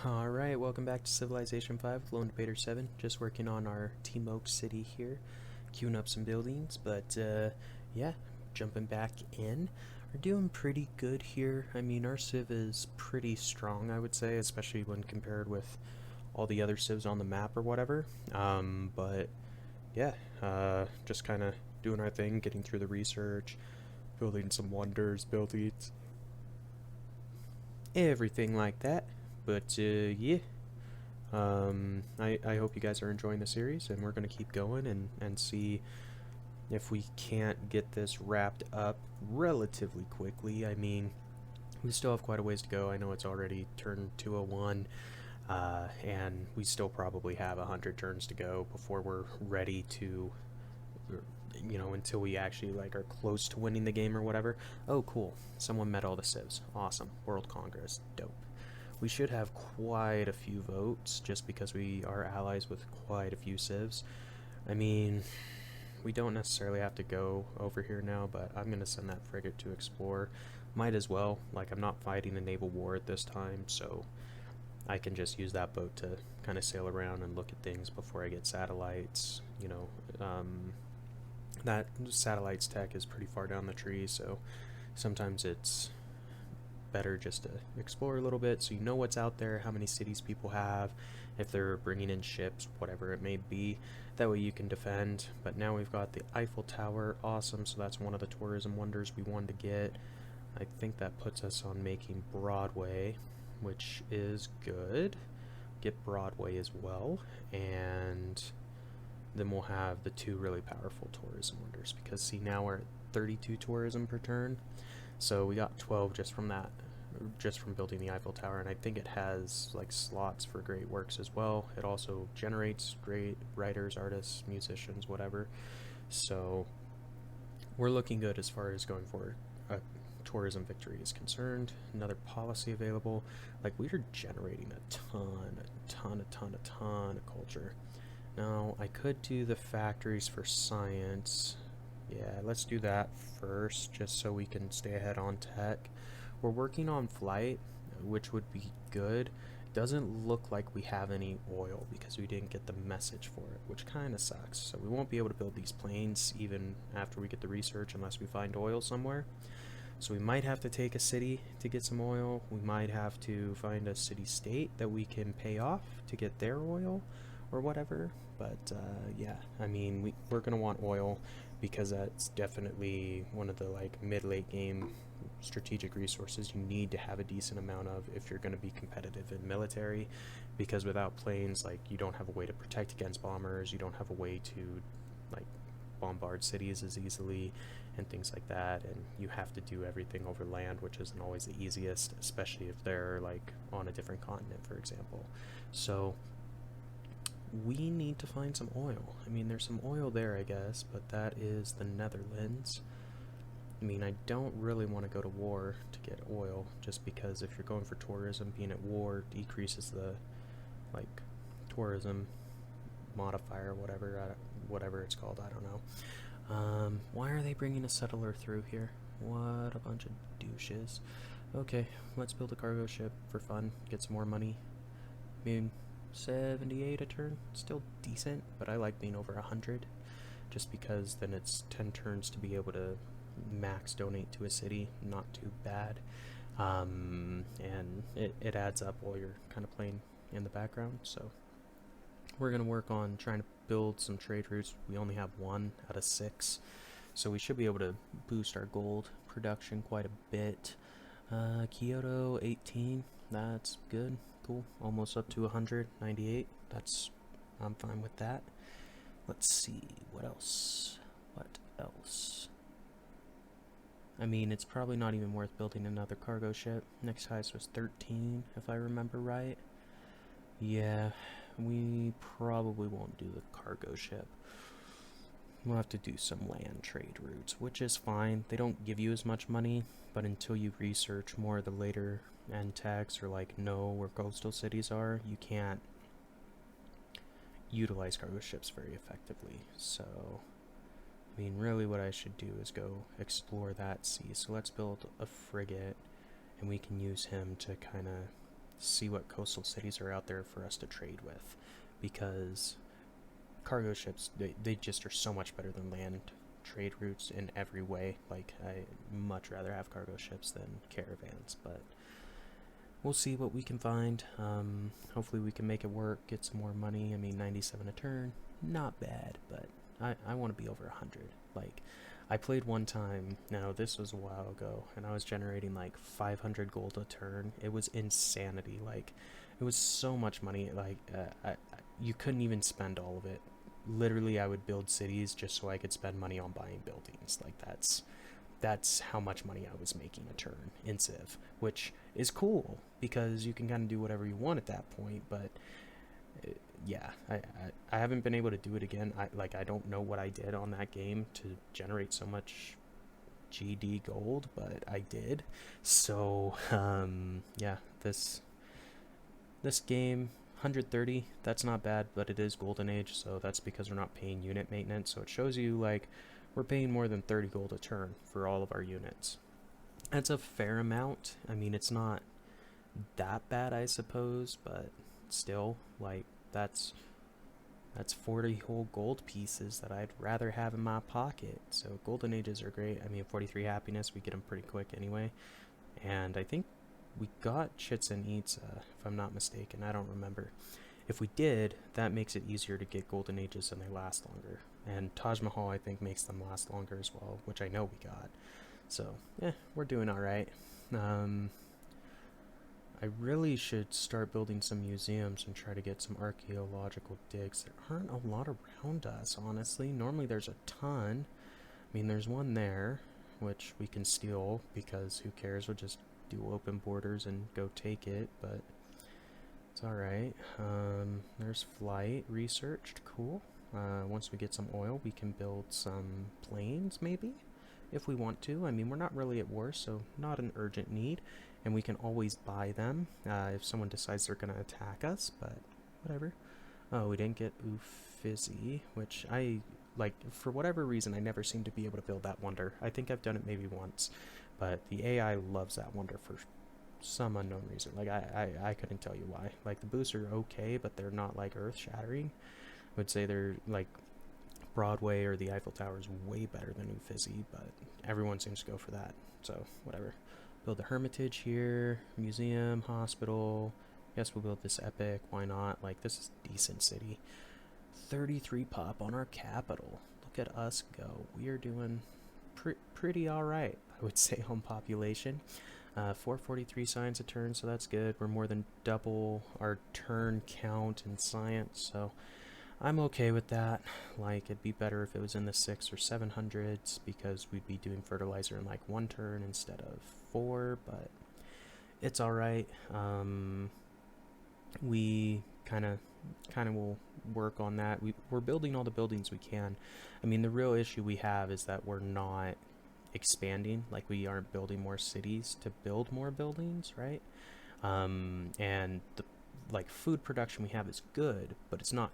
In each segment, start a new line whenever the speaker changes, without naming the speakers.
Alright, welcome back to Civilization 5 with Lone Debater 7. Just working on our Team Oak City here, queuing up some buildings, but yeah, jumping back in. We're doing pretty good here. I mean, our Civ is pretty strong, I would say, especially when compared with all the other Civs on the map or whatever. But yeah, just kind of doing our thing, getting through the research, building some wonders, buildings, everything like that. But yeah, I hope you guys are enjoying the series, and we're going to keep going and see if we can't get this wrapped up relatively quickly. I mean, we still have quite a ways to go. I know it's already turn 201, and we still probably have 100 turns to go before we're ready to, you know, until we actually like are close to winning the game or whatever. Oh, cool. Someone met all the civs. Awesome. World Congress. Dope. We should have quite a few votes just because we are allies with quite a few civs. I mean, we don't necessarily have to go over here now, but I'm going to send that frigate to explore. Might as well. Like, I'm not fighting a naval war at this time, so I can just use that boat to kind of sail around and look at things before I get satellites. You know, that satellites tech is pretty far down the tree, so sometimes it's better just to explore a little bit so you know what's out there, how many cities people have, if they're bringing in ships, whatever it may be. That way you can defend. But now we've got the Eiffel Tower. Awesome. So that's one of the tourism wonders we wanted to get. I think that puts us on making Broadway, which is good. Get Broadway as well, and then we'll have the two really powerful tourism wonders, because see, now we're at 32 tourism per turn. So we got 12 just from that, just from building the Eiffel Tower, and I think it has like slots for great works as well. It also generates great writers, artists, musicians, whatever. So we're looking good as far as going for a tourism victory is concerned. Another policy available. Like, we are generating a ton of culture. Now, I could do the factories for science. Yeah, let's do that first, just so we can stay ahead on tech. We're working on flight, which would be good. Doesn't look like we have any oil because we didn't get the message for it, which kind of sucks. So we won't be able to build these planes even after we get the research unless we find oil somewhere. So we might have to take a city to get some oil. We might have to find a city-state that we can pay off to get their oil or whatever. But yeah, I mean, we're going to want oil, because that's definitely one of the like mid-late game strategic resources you need to have a decent amount of if you're going to be competitive in military, because without planes, like, you don't have a way to protect against bombers, you don't have a way to like bombard cities as easily and things like that, and you have to do everything over land, which isn't always the easiest, especially if they're like on a different continent, for example. So we need to find some oil. I mean, there's some oil there, I guess, but that is the Netherlands. I mean, I don't really want to go to war to get oil, just because if you're going for tourism, being at war decreases the, like, tourism modifier, whatever it's called, I don't know. Why are they bringing a settler through here? What a bunch of douches. Okay, let's build a cargo ship for fun, get some more money. I mean, 78 a turn, still decent, but I like being over 100, just because then it's 10 turns to be able to max donate to a city. Not too bad. And it adds up while you're kind of playing in the background. So we're going to work on trying to build some trade routes. We only have 1 out of 6, so we should be able to boost our gold production quite a bit. Kyoto 18, that's good. Cool. Almost up to 198. I'm fine with that. Let's see, what else? I mean, it's probably not even worth building another cargo ship. Next highest was 13, if I remember right. Yeah, we probably won't do the cargo ship. We'll have to do some land trade routes, which is fine. They don't give you as much money, but until you research more of the later end tags, or like know where coastal cities are, you can't utilize cargo ships very effectively. So, I mean, really what I should do is go explore that sea. So let's build a frigate, and we can use him to kind of see what coastal cities are out there for us to trade with, because cargo ships, they just are so much better than land trade routes in every way. Like, I much rather have cargo ships than caravans, but we'll see what we can find. Hopefully we can make it work, get some more money. I mean, 97 a turn, not bad, but I want to be over 100. Like, I played one time, now this was a while ago, and I was generating like 500 gold a turn. It was insanity. Like, it was so much money. Like, you couldn't even spend all of it. Literally, I would build cities just so I could spend money on buying buildings. Like, that's how much money I was making a turn in Civ, which is cool because you can kind of do whatever you want at that point. But yeah, I haven't been able to do it again. I don't know what I did on that game to generate so much GD gold, but I did. So yeah, this game, 130, that's not bad, but it is Golden Age, so that's because we're not paying unit maintenance. So it shows you, like, we're paying more than 30 gold a turn for all of our units. That's a fair amount. I mean, it's not that bad, I suppose, but still, like, that's 40 whole gold pieces that I'd rather have in my pocket. So Golden Ages are great. I mean, 43 happiness, we get them pretty quick anyway. And I think we got Chits and Eats, if I'm not mistaken. I don't remember. If we did, that makes it easier to get Golden Ages and they last longer. And Taj Mahal, I think, makes them last longer as well, which I know we got. So, yeah, we're doing alright. I really should start building some museums and try to get some archaeological digs. There aren't a lot around us, honestly. Normally there's a ton. I mean, there's one there, which we can steal, because who cares? We'll just do open borders and go take it, but it's alright. There's flight researched. Cool. Once we get some oil, we can build some planes, maybe, if we want to. I mean, we're not really at war, so not an urgent need, and we can always buy them if someone decides they're going to attack us, but whatever. Oh, we didn't get Uffizi, which I, like, for whatever reason, I never seem to be able to build that wonder. I think I've done it maybe once, but the AI loves that wonder for some unknown reason. Like, I couldn't tell you why. Like, the boosts are okay, but they're not, like, earth-shattering. I would say they're, like, Broadway or the Eiffel Tower is way better than Uffizi, but everyone seems to go for that, so whatever. Build a hermitage here, museum, hospital. Guess we'll build this epic, why not? Like, this is a decent city. 33 pop on our capital. Look at us go. We are doing pretty alright, I would say, on population. 443 science a turn, so that's good. We're more than double our turn count in science, so I'm okay with that. Like, it'd be better if it was in the 600s or 700s, because we'd be doing fertilizer in like 1 turn instead of 4, but it's alright. We kind of will work on that. We're building all the buildings we can. I mean, the real issue we have is that we're not expanding. Like, we aren't building more cities to build more buildings, right? And the, like, food production we have is good, but it's not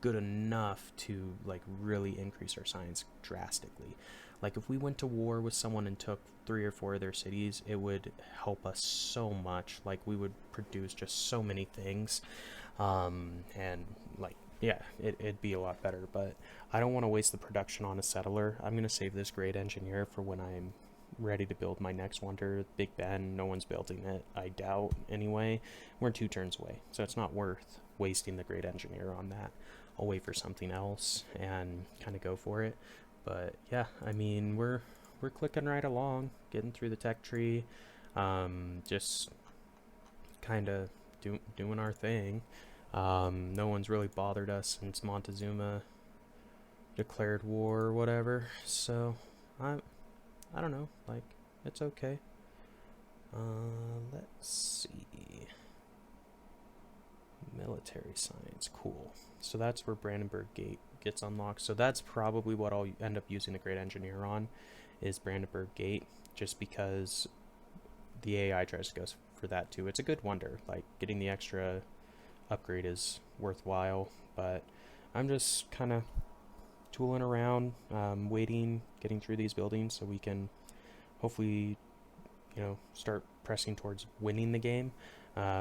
good enough to, like, really increase our science drastically. Like, if we went to war with someone and took 3 or 4 of their cities, it would help us so much. Like, we would produce just so many things, and, like, yeah, it'd be a lot better. But I don't want to waste the production on a settler. I'm gonna save this great engineer for when I'm ready to build my next wonder. Big Ben, no one's building it, I doubt, anyway. We're 2 turns away, so it's not worth wasting the great engineer on that. I'll wait for something else and kind of go for it. But yeah, I mean, we're clicking right along, getting through the tech tree, just kind of doing our thing. No one's really bothered us since Montezuma declared war or whatever, so I don't know, like, it's okay. Let's see. Military science, cool. So that's where Brandenburg Gate gets unlocked. So that's probably what I'll end up using the Great Engineer on, is Brandenburg Gate, just because the AI tries to go for that too. It's a good wonder. Like, getting the extra upgrade is worthwhile, but I'm just kind of tooling around, waiting, getting through these buildings so we can hopefully, you know, start pressing towards winning the game.